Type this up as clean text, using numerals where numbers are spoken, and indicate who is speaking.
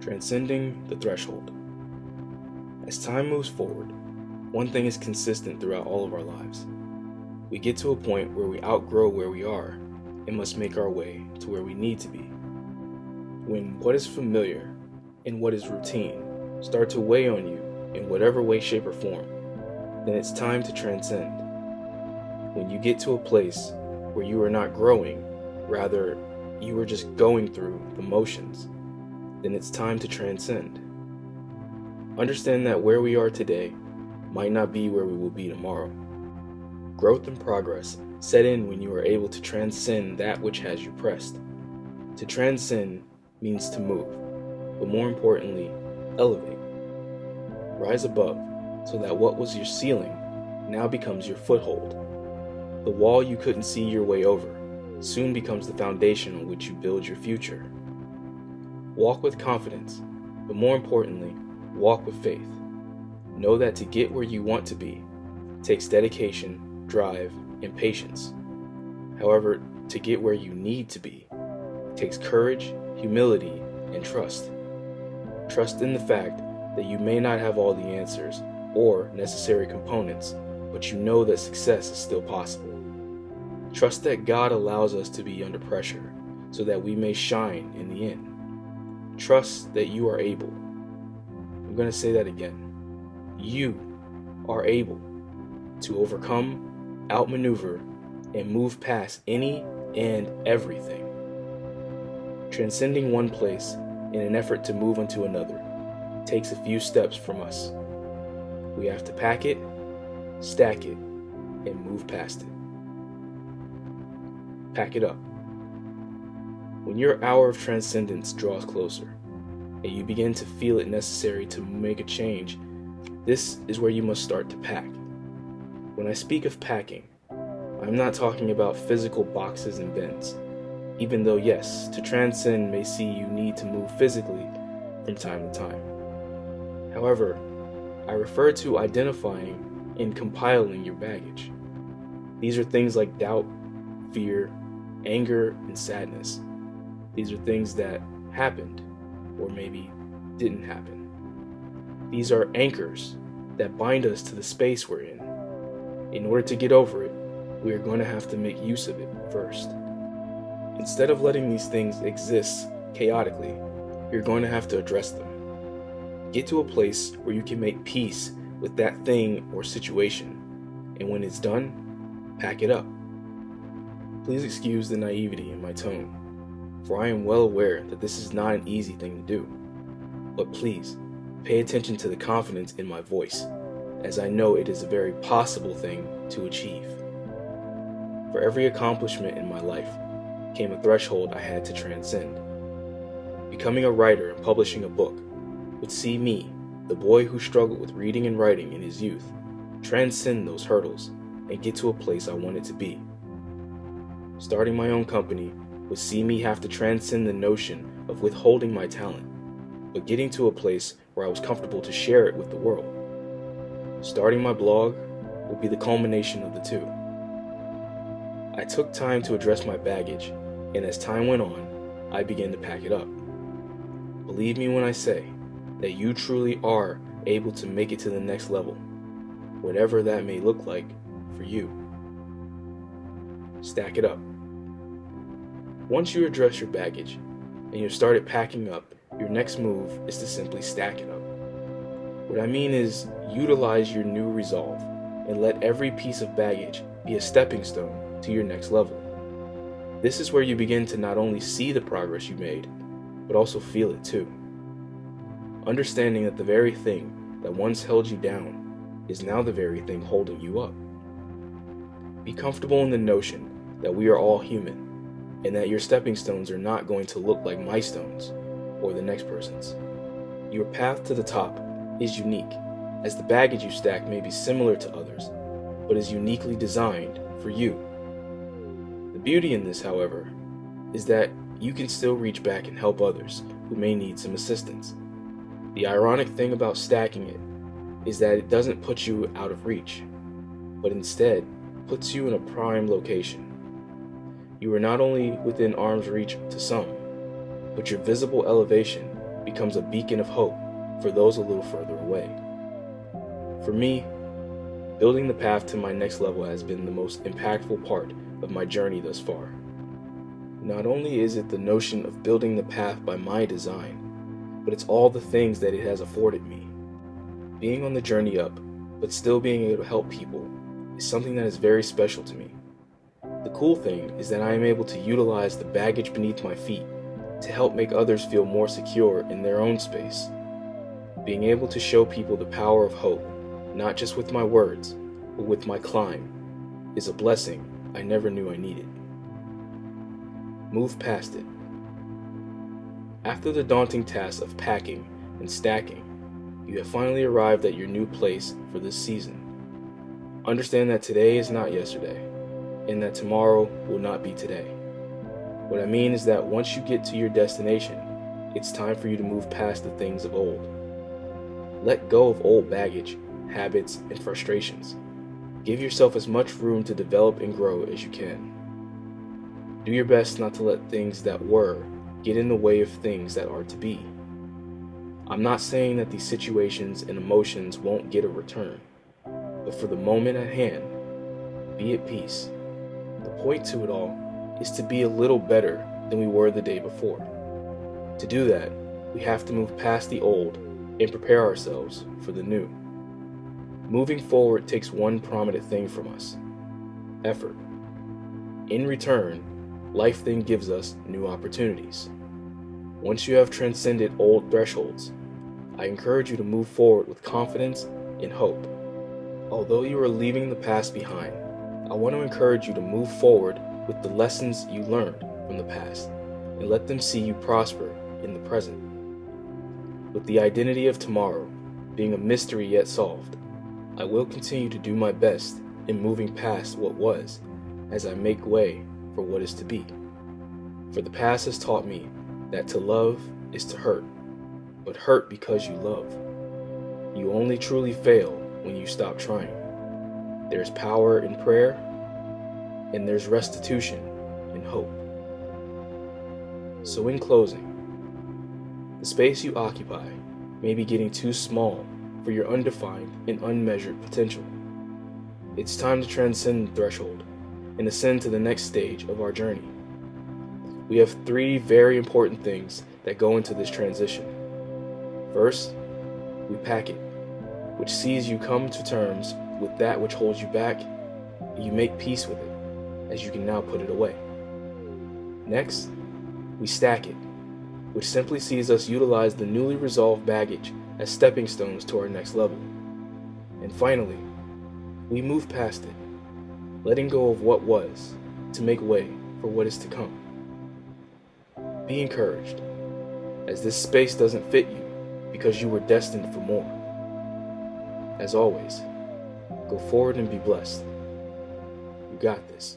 Speaker 1: Transcending the Threshold. As time moves forward, one thing is consistent throughout all of our lives. We get to a point where we outgrow where we are and must make our way to where we need to be. When what is familiar and what is routine start to weigh on you in whatever way, shape, or form, then it's time to transcend. When you get to a place where you are not growing, rather you are just going through the motions, then it's time to transcend. Understand that where we are today might not be where we will be tomorrow. Growth and progress set in when you are able to transcend that which has you pressed. To transcend means to move, but more importantly, elevate. Rise above so that what was your ceiling now becomes your foothold. The wall you couldn't see your way over soon becomes the foundation on which you build your future. Walk with confidence, but more importantly, walk with faith. Know that to get where you want to be takes dedication, drive, and patience. However, to get where you need to be takes courage, humility, and trust. Trust in the fact that you may not have all the answers or necessary components, but you know that success is still possible. Trust that God allows us to be under pressure so that we may shine in the end. Trust that you are able. I'm going to say that again. You are able to overcome, outmaneuver, and move past any and everything. Transcending one place in an effort to move into another takes a few steps from us. We have to pack it, stack it, and move past it. Pack it up. When your hour of transcendence draws closer, and you begin to feel it necessary to make a change, this is where you must start to pack. When I speak of packing, I'm not talking about physical boxes and bins, even though yes, to transcend may see you need to move physically from time to time. However, I refer to identifying and compiling your baggage. These are things like doubt, fear, anger, and sadness. These are things that happened or maybe didn't happen. These are anchors that bind us to the space we're in. In order to get over it, we are going to have to make use of it first. Instead of letting these things exist chaotically, you're going to have to address them. Get to a place where you can make peace with that thing or situation, and when it's done, pack it up. Please excuse the naivety in my tone, for I am well aware that this is not an easy thing to do. But please, pay attention to the confidence in my voice, as I know it is a very possible thing to achieve. For every accomplishment in my life came a threshold I had to transcend. Becoming a writer and publishing a book would see me, the boy who struggled with reading and writing in his youth, transcend those hurdles and get to a place I wanted to be. Starting my own company would see me have to transcend the notion of withholding my talent, but getting to a place where I was comfortable to share it with the world. Starting my blog would be the culmination of the two. I took time to address my baggage, and as time went on, I began to pack it up. Believe me when I say that you truly are able to make it to the next level, whatever that may look like for you. Stack it up. Once you address your baggage and you've started packing up, your next move is to simply stack it up. What I mean is utilize your new resolve and let every piece of baggage be a stepping stone to your next level. This is where you begin to not only see the progress you made, but also feel it too. Understanding that the very thing that once held you down is now the very thing holding you up. Be comfortable in the notion that we are all human, and that your stepping stones are not going to look like my stones or the next person's. Your path to the top is unique, as the baggage you stack may be similar to others, but is uniquely designed for you. The beauty in this, however, is that you can still reach back and help others who may need some assistance. The ironic thing about stacking it is that it doesn't put you out of reach, but instead puts you in a prime location. You are not only within arm's reach to some, but your visible elevation becomes a beacon of hope for those a little further away. For me, building the path to my next level has been the most impactful part of my journey thus far. Not only is it the notion of building the path by my design, but it's all the things that it has afforded me. Being on the journey up, but still being able to help people, is something that is very special to me. The cool thing is that I am able to utilize the baggage beneath my feet to help make others feel more secure in their own space. Being able to show people the power of hope, not just with my words, but with my climb, is a blessing I never knew I needed. Move past it. After the daunting task of packing and stacking, you have finally arrived at your new place for this season. Understand that today is not yesterday, and that tomorrow will not be today. What I mean is that once you get to your destination, it's time for you to move past the things of old. Let go of old baggage, habits, and frustrations. Give yourself as much room to develop and grow as you can. Do your best not to let things that were get in the way of things that are to be. I'm not saying that these situations and emotions won't get a return, but for the moment at hand, be at peace. The point to it all is to be a little better than we were the day before. To do that, we have to move past the old and prepare ourselves for the new. Moving forward takes one prominent thing from us: effort. In return, life then gives us new opportunities. Once you have transcended old thresholds, I encourage you to move forward with confidence and hope. Although you are leaving the past behind, I want to encourage you to move forward with the lessons you learned from the past and let them see you prosper in the present. With the identity of tomorrow being a mystery yet solved, I will continue to do my best in moving past what was as I make way for what is to be. For the past has taught me that to love is to hurt, but hurt because you love. You only truly fail when you stop trying. There's power in prayer, and there's restitution in hope. So in closing, the space you occupy may be getting too small for your undefined and unmeasured potential. It's time to transcend the threshold and ascend to the next stage of our journey. We have 3 very important things that go into this transition. First, we pack it, which sees you come to terms with that which holds you back, and you make peace with it, as you can now put it away. Next, we stack it, which simply sees us utilize the newly resolved baggage as stepping stones to our next level. And finally, we move past it, letting go of what was to make way for what is to come. Be encouraged, as this space doesn't fit you because you were destined for more. As always, go forward and be blessed. You got this.